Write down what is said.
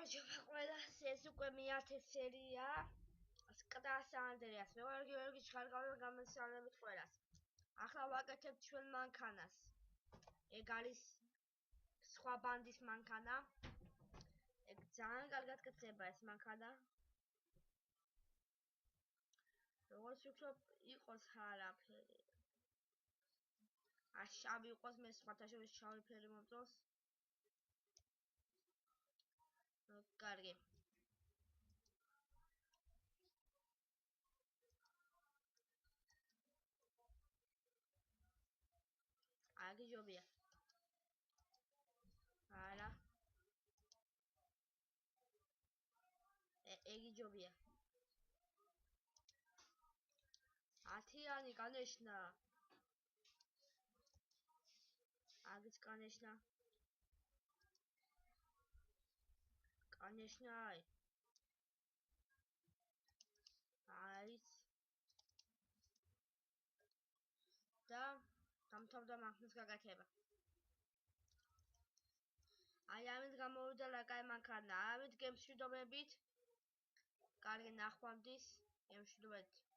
გამარჯობა ყველას, ეს უკვე მე-10 სერია სკდას ანდრეას. მე ვარ გიორგი ჩხარკალა, გამოსალებით ყველას. ახლა ვაკეთებ ჩვენ მანქანას. ეგ არის სხვა ბანდის მანქანა. ეგ ძალიან კარგად გწება ეს მანქანა. როგორც ვფიქრობ, იყოს არაფერი. შავი იყოს, მე სხვათაშორის შავი ფერი მომწონს. კარგი. აგი ჯობია. არა. ეგი ჯობია. 10-იანი განეშნა. აგიც განეშნა. Конечно. Айс. და დამთავრდა მანქანის გაკეთება. აი ამით გამოვიდა ლაკაი მანქანა. ამით გემშვიდობებით. კარგი ნახვამდის. გემშვიდობებით.